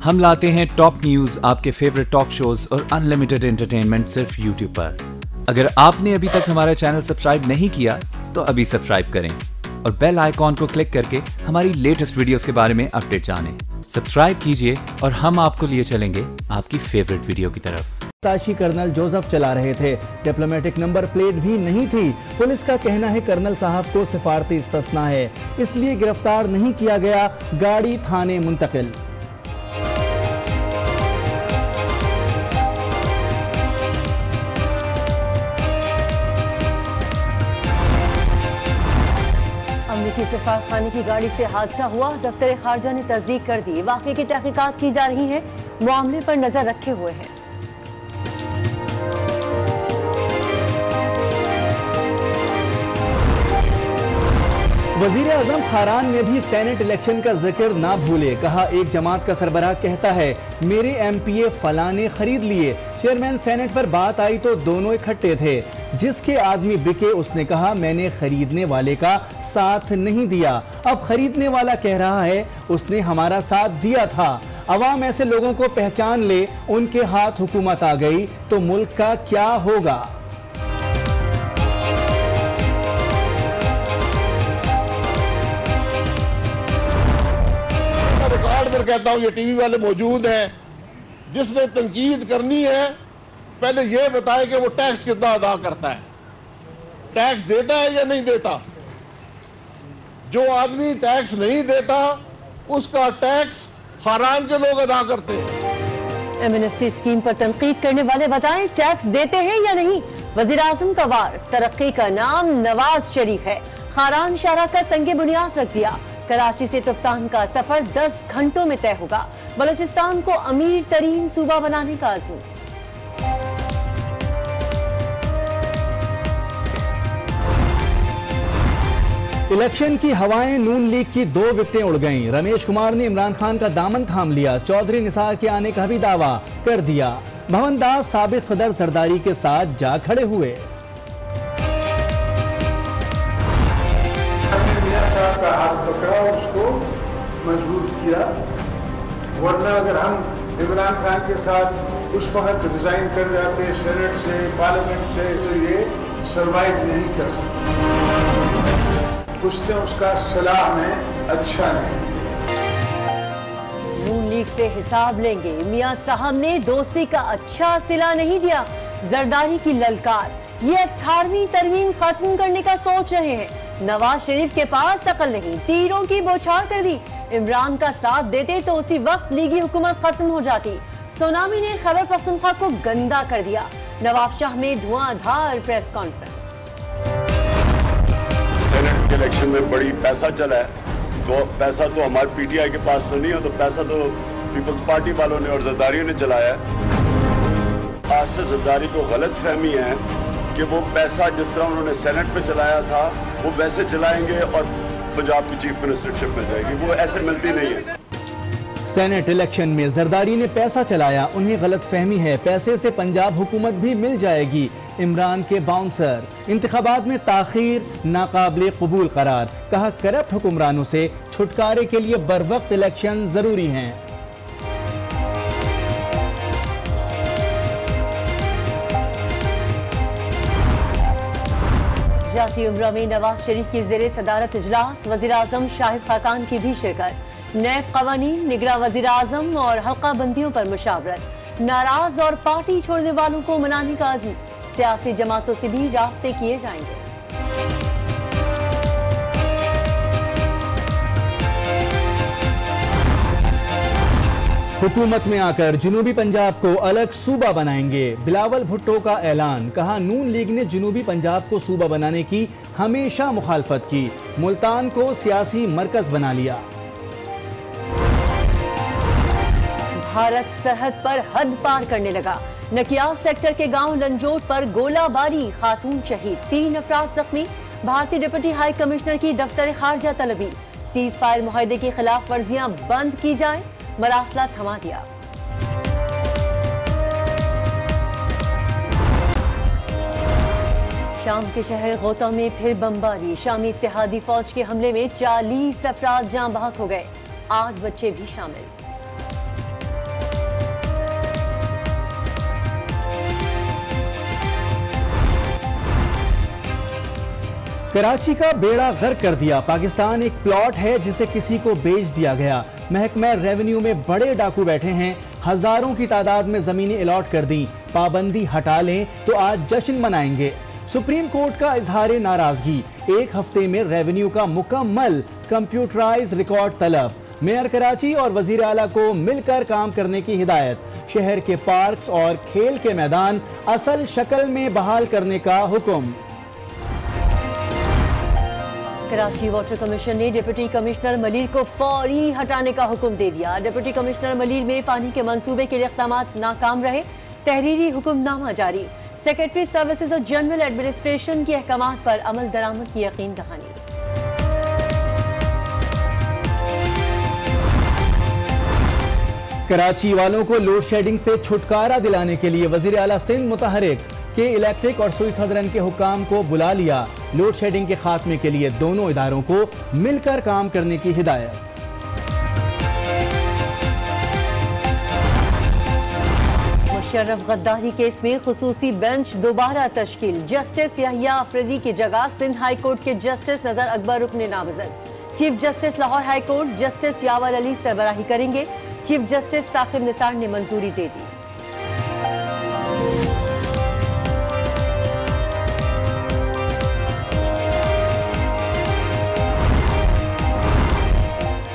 हम लाते हैं top news, आपके फेवरेट टॉक शोज और अनलिमिटेड एंटरटेनमेंट सिर्फ यूट्यूब पर। अगर आपने अभी तक हमारा चैनल सब्सक्राइब नहीं किया तो अभी सब्सक्राइब करें और बेल आइकॉन को क्लिक करके हमारी लेटेस्ट वीडियोस के बारे में अपडेट जानें। सब्सक्राइब कीजिए और हम आपको लिए चलेंगे आपकी फेवरेट वीडियो की तरफ। ताशी कर्नल जोसेफ चला रहे थे, डिप्लोमेटिक नंबर प्लेट भी नहीं थी। पुलिस का कहना है कर्नल साहब को सिफारती इस्तिस्ना है, इसलिए गिरफ्तार नहीं किया गया, गाड़ी थाने मुंतकिल। अमरीकी सफारतखाने की गाड़ी से हादसा हुआ, दफ्तर खारजा ने तस्दीक कर दी। वाक़े की तहकीकात की जा रही है, मामले पर नजर रखे हुए हैं। वजीर आजम खारान ने भी सेनेट इलेक्शन का जिक्र ना भूले, कहा एक जमात का सरबराह कहता है मेरे एमपीए फला ने खरीद लिए, चेयरमैन सेनेट पर बात आई तो दोनों इकट्ठे थे, जिसके आदमी बिके उसने कहा मैंने खरीदने वाले का साथ नहीं दिया, अब खरीदने वाला कह रहा है उसने हमारा साथ दिया था। अवाम ऐसे लोगों को पहचान ले, उनके हाथ हुकूमत आ गई तो मुल्क का क्या होगा। कहता हूं ये टीवी वाले मौजूद हैं, जिसने तनकीद करनी है पहले ये बताए कि वो टैक्स कितना अदा करता है, टैक्स देता है या नहीं देता। जो आदमी टैक्स नहीं देता उसका टैक्स खारान के लोग अदा करते हैं। एमनेस्टी स्कीम पर तनकीद करने वाले बताएं टैक्स देते हैं या नहीं। वजीर आजम का वार, तरक्की का नाम नवाज शरीफ है, खारान शाहरा का संगे बुनियाद रख दिया। कराची से तुफ्तान का सफर 10 घंटों में तय होगा, बलूचिस्तान को अमीर तरीन सूबा बनाने का अज़्म। इलेक्शन की हवाएं नून लीग की 2 विकेटें उड़ गईं। रमेश कुमार ने इमरान खान का दामन थाम लिया, चौधरी निसार के आने का भी दावा कर दिया। भवन दास साबिक सदर जरदारी के साथ जा खड़े हुए। का हाथ पकड़ा और उसको मजबूत किया, वरना अगर हम इमरान खान के साथ उस वक्त रिजाइन कर जाते सेनेट से, पार्लियामेंट से, तो ये सरवाइव नहीं कर सकते। उसने उसका सलाह में अच्छा नहीं दिया। नून लीग से हिसाब लेंगे, मियां साहब ने दोस्ती का अच्छा सिला नहीं दिया। जरदारी की ललकार, ये 18वीं तरमीम खत्म करने का सोच रहे हैं। नवाज शरीफ के पास अकल नहीं, तीरों की बौछार कर दी। इमरान का साथ देते तो उसी वक्त लीगी हुकूमत खत्म हो जाती। सोनामी ने खैबर पख्तूनख्वा को गंदा कर दिया। नवाब शाह में धुआंधार प्रेस कॉन्फ्रेंस। सेनेट के इलेक्शन में बड़ी पैसा चला है, तो पैसा तो हमारे पीटीआई के पास तो नहीं है, तो पैसा तो पीपल्स पार्टी वालों ने और जरदारियों ने चलाया है। आज से जरदारी को गलत फहमी है कि वो पैसा जिस तरह उन्होंने सेनेट पे चलाया था वो वैसे चलाएंगे और पंजाब की चीफ मिनिस्टरशिप मिल जाएगी, वो ऐसे मिलती नहीं है। सेनेट इलेक्शन में जरदारी ने पैसा चलाया, उन्हें गलत फहमी है, पैसे से पंजाब हुकूमत भी मिल जाएगी। इमरान के बाउंसर, इंतखाबात में ताखीर नाकाबिले कबूल करार, कहा करप्ट हुक्मरानों से छुटकारे के लिए बरवक्त इलेक्शन जरूरी हैं। जाती उम्र में नवाज शरीफ की ज़ेरे सदारत इजलास, वज़ीर आज़म शाहिद खाकान की भी शिरकत। नए कवानीन, निगरा वज़ीर आज़म और हल्का बंदियों पर मुशावरत। नाराज और पार्टी छोड़ने वालों को मनाने का अज़्म, सियासी जमातों से भी राब्ते किए जाएंगे। हुकूमत में आकर जनूबी पंजाब को अलग सूबा बनाएंगे, बिलावल भुट्टो का ऐलान, कहा नून लीग ने जनूबी पंजाब को सूबा बनाने की हमेशा मुखालफत की, मुल्तान को सियासी मरकज बना लिया। भारत सरहद पर हद पार करने लगा, नकियाल सेक्टर के गांव लंजोट पर गोलाबारी, खातून शहीद, 3 अफराद जख्मी। भारतीय डिप्टी हाई कमिश्नर की दफ्तर खारजा तलबी, सीज फायर मुआहदे की खिलाफ वर्जियां बंद की जाएं, मरासला थमा दिया। शाम के शहर गौता में फिर बमबारी, शामी इत्तेहादी फौज के हमले में 40 अफराद जाँ बहक हो गए, 8 बच्चे भी शामिल। कराची का बेड़ा गर्क कर दिया। पाकिस्तान एक प्लॉट है जिसे किसी को बेच दिया गया। महकमा रेवेन्यू में बड़े डाकू बैठे हैं। हजारों की तादाद में जमीनें अलॉट कर दी। पाबंदी हटा लें तो आज जश्न मनाएंगे। सुप्रीम कोर्ट का इजहार नाराजगी। एक हफ्ते में रेवेन्यू का मुकम्मल कंप्यूटराइज रिकॉर्ड तलब। मेयर कराची और वजीर आला को मिलकर काम करने की हिदायत। शहर के पार्क्स और खेल के मैदान असल शक्ल में बहाल करने का हुक्म। कराची वाटर कमीशन ने डिप्टी कमिश्नर मलीर को फौरी हटाने का हुक्म दे दिया। डिप्टी कमिश्नर मलीर में पानी के मंसूबे के लिए इक़दामात नाकाम रहे। तहरीरी हुक्मनामा जारी। सेक्रेटरी सर्विसेज और जनरल एडमिनिस्ट्रेशन के अहकामात पर अमल दरामद की यकीन दहानी। कराची वालों को लोड शेडिंग से छुटकारा दिलाने के लिए वजीर आला सिंध मुतहरिक के इलेक्ट्रिक और सुई सदरन के हुक्काम को बुला लिया। लोड शेडिंग के खात्मे के लिए दोनों इदारों को मिलकर काम करने की हिदायत। मुशर्रफ गद्दारी केस में खुसूसी बेंच दोबारा तश्कील। जस्टिस यहिया अफरीदी की जगह सिंध हाई कोर्ट के जस्टिस नजर अकबर रुकने नामजद। Chief justice Lahore high court justice Yawar Ali सरबराही करेंगे। चीफ जस्टिस साकिब निसार ने मंजूरी दे दी।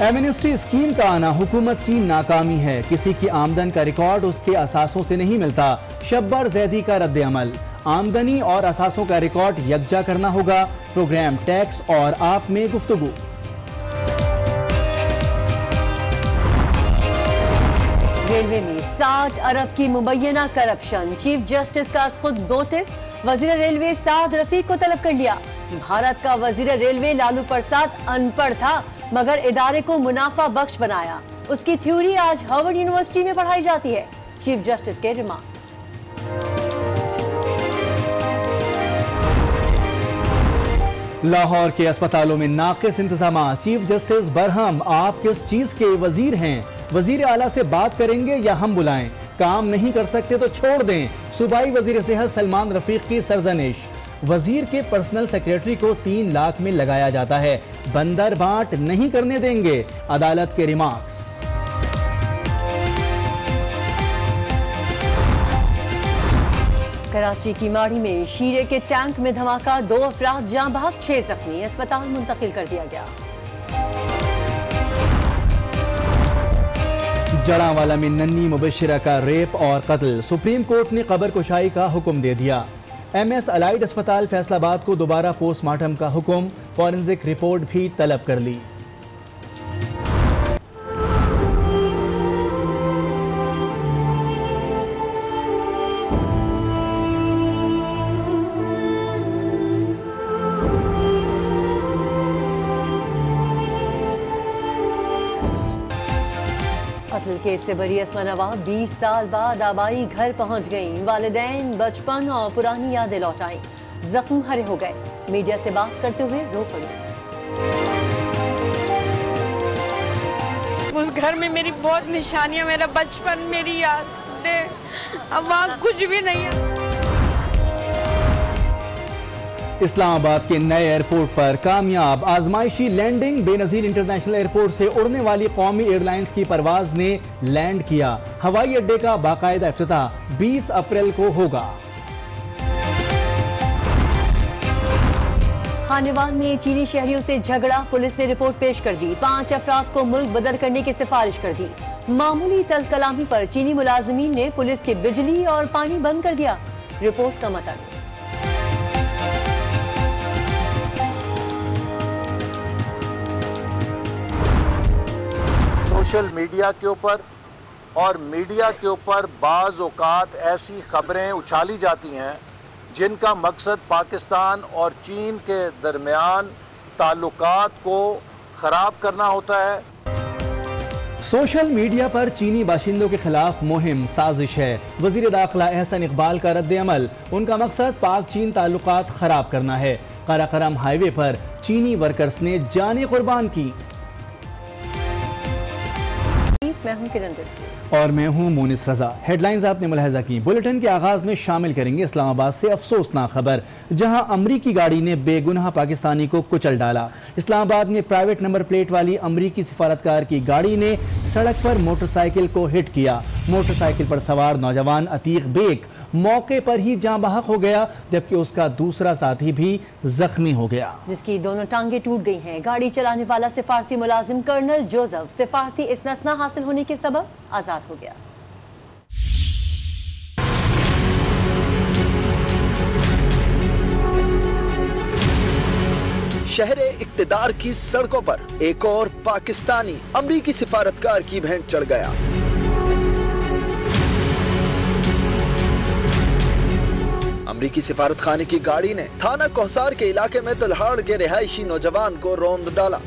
एमनेस्टी स्कीम का आना हुकूमत की नाकामी है। किसी की आमदन का रिकॉर्ड उसके असासों से नहीं मिलता। शब्बर जैदी का रद्द अमल। आमदनी और असासों का रिकॉर्ड यकजा करना होगा। प्रोग्राम टैक्स और आप में गुफ्तगू। रेलवे में 60 अरब की मुबैना करप्शन। चीफ जस्टिस का खुद नोटिस। वजीर रेलवे साद रफीक को तलब कर लिया। भारत का वजीर रेलवे लालू प्रसाद अनपढ़ था मगर इदारे को मुनाफा बख्श बनाया। उसकी थ्योरी आज हार्वर्ड यूनिवर्सिटी में पढ़ाई जाती है। चीफ जस्टिस के रिमार्क्स। लाहौर के अस्पतालों में नाकिस इंतजाम। चीफ जस्टिस बरहम, आप किस चीज के वजीर हैं? वजीर आला से बात करेंगे या हम बुलाएं? काम नहीं कर सकते तो छोड़ दें। सूबाई वजीर सेहत सलमान रफीक की सरजनिश। वजीर के पर्सनल सेक्रेटरी को 3 लाख में लगाया जाता है। बंदर बांट नहीं करने देंगे। अदालत के रिमार्क्स। कराची की माड़ी में शीरे के टैंक में धमाका। 2 अफराद जाँ बहक, 6 जख्मी। अस्पताल मुंतकिल कर दिया गया। जड़ांवाला में नन्ही मुबशिरा का रेप और कत्ल। सुप्रीम कोर्ट ने कब्र कुशाई का हुक्म दे दिया। MS अलाइड अस्पताल फैसलाबाद को दोबारा पोस्टमार्टम का हुक्म। फॉरेंसिक रिपोर्ट भी तलब कर ली। कत्ल केस से बरी असमा नवाब 20 साल बाद आबाई घर पहुंच गईं। वालिदैन बचपन और पुरानी यादें लौटाई। जख्म हरे हो गए। मीडिया से बात करते हुए रो पड़ी। उस घर में मेरी बहुत निशानियां, मेरा बचपन, मेरी यादें, अब वहाँ कुछ भी नहीं है। इस्लामाबाद के नए एयरपोर्ट पर कामयाब आजमाइशी लैंडिंग। बेनजीर इंटरनेशनल एयरपोर्ट से उड़ने वाली कौमी एयरलाइंस की परवाज ने लैंड किया। हवाई अड्डे का बाकायदा इफ्तिताह 20 अप्रैल को होगा। खानेवाल में चीनी शहरियों से झगड़ा। पुलिस ने रिपोर्ट पेश कर दी। 5 अफराद को मुल्क बदर करने की सिफारिश कर दी। मामूली तलकलामी पर चीनी मुलाजिमीन ने पुलिस की बिजली और पानी बंद कर दिया। रिपोर्ट का मतन। सोशल मीडिया के ऊपर और मीडिया के ऊपर बाज़ औक़ात ऐसी खबरें उछाली जाती हैं जिनका मकसद पाकिस्तान और चीन के दरमियान ताल्लुकात को ख़राब करना होता है। सोशल मीडिया पर चीनी बाशिंदों के खिलाफ मुहिम साजिश है। वज़ीर दाखिला एहसन इकबाल का रद्द अमल। उनका मकसद पाक चीन ताल्लुकात ख़राब करना है। काराकोरम हाईवे पर चीनी वर्कर्स ने जाने कुर्बान की। मैं हूं किरण दस्तूर और मैं हूं मोनिस रजा। हेडलाइंस आपने मुलाहिजा की। बुलेटिन के आगाज में शामिल करेंगे इस्लामाबाद से अफसोसनाक खबर, जहां अमरीकी गाड़ी ने बेगुनाह पाकिस्तानी को कुचल डाला। इस्लामाबाद में प्राइवेट नंबर प्लेट वाली अमरीकी सिफारतकार की गाड़ी ने सड़क पर मोटरसाइकिल को हिट किया। मोटरसाइकिल पर सवार नौजवान अतीक बेग मौके पर ही जाँ बहक हो गया, जबकि उसका दूसरा साथी भी जख्मी हो गया, जिसकी दोनों टांगे टूट गई हैं। गाड़ी चलाने वाला सिफारती मुलाजिम कर्नल जोसेफ सिफारती इसनसना हासिल होने के सबब आजाद हो गया। शहरे इक्तिदार की सड़कों पर एक और पाकिस्तानी अमरीकी सिफारतकार की भेंट चढ़ गया। अमरीकी सिफारत खाने की गाड़ी ने थाना कोहसार के इलाके में तलहाड़ के रिहायशी नौजवान को रौंद डाला।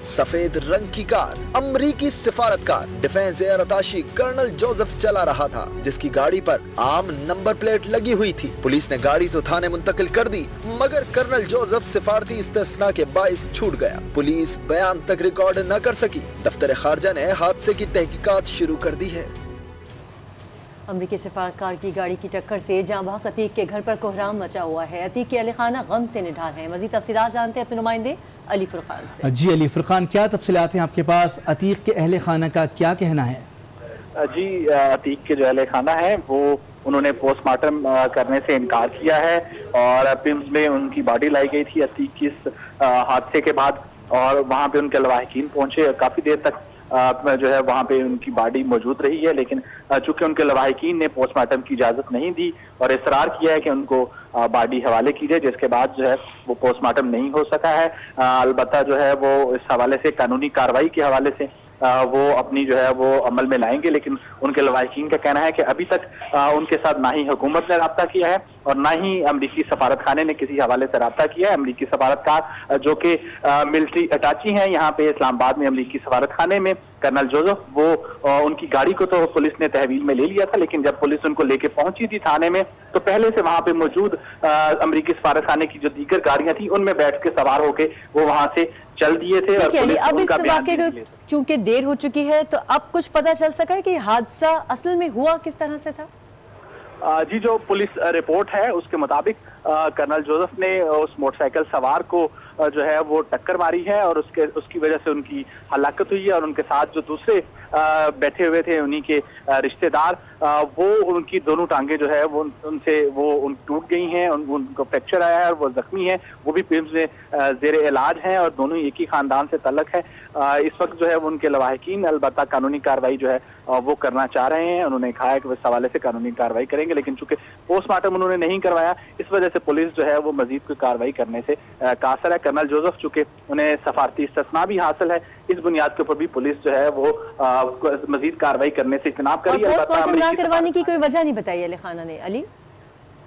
सफेद रंग की कार अमरीकी सिफारतकार defence air attaché colonel Joseph चला रहा था, जिसकी गाड़ी पर आम नंबर प्लेट लगी हुई थी। पुलिस ने गाड़ी तो थाने मुंतकिल कर दी, मगर कर्नल जोसेफ सिफारती इस्तिस्ना के बाइस छूट गया। पुलिस बयान तक रिकॉर्ड न कर सकी। दफ्तर खारजा ने हादसे की तहकीकात शुरू कर दी है। अमरीकी सिफारतकार की गाड़ी की टक्कर से जाँ बहक अतीक के घर पर कोहराम मचा हुआ है। अतीक के अहले खाना गम से निढाल हैं। मज़ीद तफसीलात जानते हैं अपने नुमाइंदे अली फुरकान से। जी अली फुरकान, क्या तफसीलात हैं आपके पास? अतीक के अहले खाना का क्या कहना है? जी, अतीक के जो अहले खाना है वो उन्होंने पोस्टमार्टम करने से इनकार किया है और पिम्स में उनकी बॉडी लाई गई थी अतीक की इस हादसे के बाद, और वहाँ पे उनके लवाहिकीन पहुंचे। काफी देर तक जो है वहाँ पे उनकी बॉडी मौजूद रही है, लेकिन चूंकि उनके लवाहिकीन ने पोस्टमार्टम की इजाजत नहीं दी और इसरार किया है कि उनको बॉडी हवाले की जाए, जिसके बाद जो है वो पोस्टमार्टम नहीं हो सका है। अलबत्ता जो है वो इस हवाले से कानूनी कार्रवाई के हवाले से वो अपनी जो है वो अमल में लाएंगे, लेकिन उनके लवाहिकीन का कहना है कि अभी तक उनके साथ ना ही हुकूमत ने रब्ता किया है और ना ही अमरीकी सफारत खाने ने किसी हवाले से रब्ता किया है। अमरीकी सफारतकार जो कि मिलिट्री अटैची हैं यहाँ पे इस्लामाबाद में अमरीकी सफारत खाने में, कर्नल जोसेफ, वो उनकी गाड़ी को तो पुलिस ने तहवील में ले लिया था, लेकिन जब पुलिस उनको लेके पहुंची थी थाने में तो पहले से वहां पे मौजूद अमरीकी सफारत खाने की जो दीगर गाड़ियां थी उनमें बैठ के सवार होके वो वहां से चल दिए थे। और अब इस वाक़े को चूंकि देर हो चुकी है तो अब कुछ पता चल सका है कि हादसा असल में हुआ किस तरह से था? जी, जो पुलिस रिपोर्ट है उसके मुताबिक कर्नल जोसेफ ने उस मोटरसाइकिल सवार को जो है वो टक्कर मारी है और उसकी वजह से उनकी हलाकत हुई है और उनके साथ जो दूसरे बैठे हुए थे उन्हीं के रिश्तेदार, वो उनकी दोनों टांगे जो है वो उनसे टूट गई हैं, उनको फ्रैक्चर आया है और वो जख्मी हैं। वो भी पिम्स में जेर इलाज हैं और दोनों एक ही खानदान से तल्लक है। इस वक्त जो है वो उनके लवाहिकीन अलबत्ता कानूनी कार्रवाई जो है वो करना चाह रहे हैं। उन्होंने कहा है कि वो इस हवाले से कानूनी कार्रवाई करेंगे, लेकिन चूंकि पोस्टमार्टम उन्होंने नहीं करवाया इस वजह से पुलिस जो है वो मजीद कोई कार्रवाई करने से कासर है। कर्नल जोसेफ चूंकि उन्हें सफारती इस्तिस्ना भी हासिल है, इस बुनियाद के ऊपर भी पुलिस जो है वो मजीद कार्रवाई करने से इजतनाब करी। पोस्टमार्टम करवाने की कोई वजह नहीं बताई अली खाना ने। अली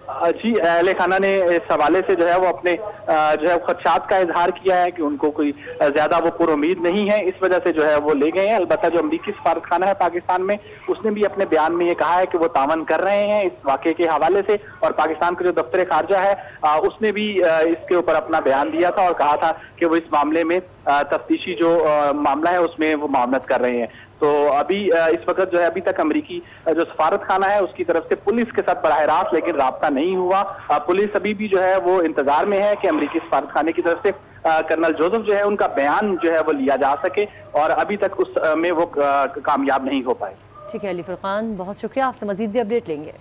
जी, अहले खाना ने इस हवाले से जो है वो अपने जो है खदशात का इजहार किया है कि उनको कोई ज्यादा वो पुरुमीद नहीं है, इस वजह से जो है वो ले गए हैं। अलबत्ता जो अमरीकी सफारत खाना है पाकिस्तान में उसने भी अपने बयान में ये कहा है कि वो तावन कर रहे हैं इस वाक़े के हवाले से, और पाकिस्तान का जो दफ्तर खारजा है उसने भी इसके ऊपर अपना बयान दिया था और कहा था कि वो इस मामले में तफ्तीशी जो मामला है उसमें वो मामलत कर रहे हैं। तो अभी इस वक्त जो है अभी तक अमरीकी जो सफारत खाना है उसकी तरफ से पुलिस के साथ बराह रास्त लेकिन राब्ता नहीं हुआ। पुलिस अभी भी जो है वो इंतजार में है कि अमरीकी सफारत खाने की तरफ से कर्नल जोसेफ जो है उनका बयान जो है वो लिया जा सके, और अभी तक उस में वो कामयाब नहीं हो पाए। ठीक है अली फुरकान, बहुत शुक्रिया, आपसे मजीद भी अपडेट लेंगे।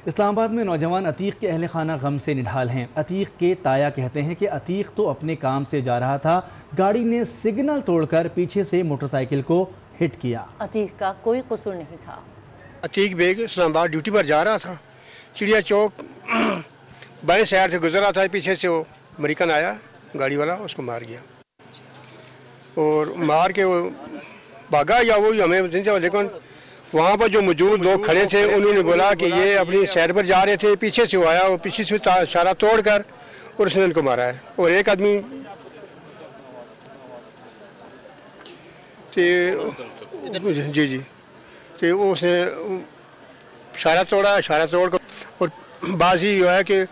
इस्लामाबाद में नौजवान अतीक के अहले खाना गम से निढाल हैं। अतीक के ताया कहते हैं कि अतीक तो अपने काम से जा रहा था, गाड़ी ने सिग्नल तोड़कर पीछे से मोटरसाइकिल को हिट किया। अतीक का कोई कसूर नहीं था। अतीक बेग इस्लामाबाद ड्यूटी पर जा रहा था, चिड़िया चौक बाएं साइड से गुजर रहा था, पीछे से वो अमेरिकन आया गाड़ी वाला, उसको मार गया और मार के वो भागा या वो हमें, लेकिन वहाँ पर जो मौजूद लोग खड़े थे उन्होंने बोला कि ये अपनी साइड पर जा रहे थे, पीछे से वो आया और पीछे से इशारा तोड़कर और उसने उनको मारा है। और एक आदमी जी तो उसने इशारा तोड़कर और बाजी जो है कि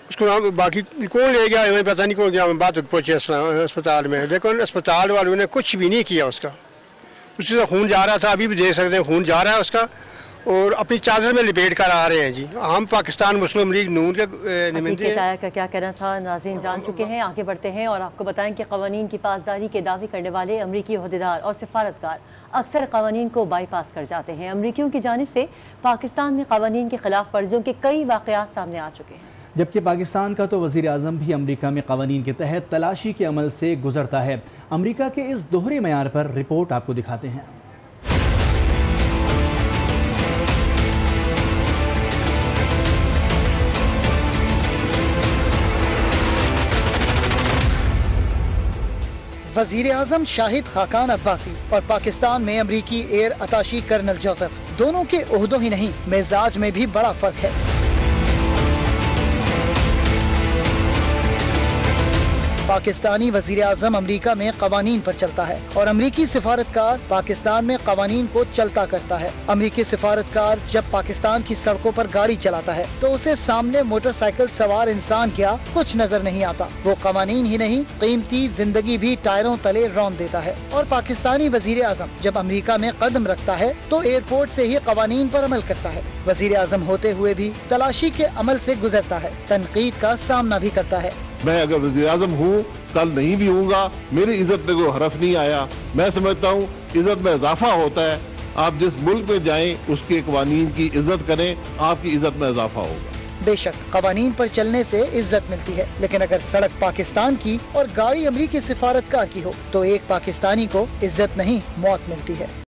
उसको बाकी कौन ले गया हमें पता नहीं, कौन गया, हम बात पहुँचे अस्पताल में। देखो अस्पताल वालों ने कुछ भी नहीं किया उसका, उसी से खून जा रहा था, अभी भी देख सकते हैं खून जा रहा है उसका, और अपनी चादर में लिपेट कर आ रहे हैं जी। हम पाकिस्तान मुस्लिम लीग नून के नुमाइंदे का क्या कहना था नाज़रीन जान चुके हैं। आगे बढ़ते हैं और आपको बताएं कि क़वानीन की पासदारी के दावे करने वाले अमरीकी ओहदेदार और सिफारतकार अक्सर क़वानीन को बाईपास कर जाते हैं। अमरीकियों की जानिब से पाकिस्तान में क़वानीन के खिलाफ वर्जियों के कई वाक़यात सामने आ चुके हैं, जबकि पाकिस्तान का तो वज़ीर आज़म भी अमरीका में क़वानीन के तहत तलाशी के अमल से गुजरता है। अमरीका के इस दोहरे मयार पर रिपोर्ट आपको दिखाते हैं। वज़ीर आज़म शाहिद खाकान अब्बासी और पाकिस्तान में अमरीकी एयर अताशी कर्नल जोसेफ, दोनों के ओहदों ही नहीं मिजाज में भी बड़ा फर्क है। पाकिस्तानी वज़ीर आज़म अमरीका में क़वानीन पर चलता है और अमरीकी सिफारतकार पाकिस्तान में क़वानीन को चलता करता है। अमरीकी सिफारतकार जब पाकिस्तान की सड़कों पर गाड़ी चलाता है तो उसे सामने मोटरसाइकिल सवार इंसान क्या कुछ नजर नहीं आता। वो क़वानीन ही नहीं कीमती जिंदगी भी टायरों तले रौंद देता है। और पाकिस्तानी वज़ीर आज़म जब अमरीका में कदम रखता है तो एयरपोर्ट से ही क़वानीन पर अमल करता है। वज़ीर आज़म होते हुए भी तलाशी के अमल से गुजरता है, तनकीद का सामना भी करता है। मैं अगर वज़ीर आज़म हूँ, कल नहीं भी हूँगा, मेरी इज्जत में कोई हरफ नहीं आया। मैं समझता हूँ इज्जत में इजाफा होता है। आप जिस मुल्क में जाएं उसके क़वानीन की इज्जत करें, आपकी इज्जत में इजाफा होगा। बेशक क़वानीन पर चलने से इज्जत मिलती है, लेकिन अगर सड़क पाकिस्तान की और गाड़ी अमरीकी सिफारतकार की हो तो एक पाकिस्तानी को इज्जत नहीं मौत मिलती है।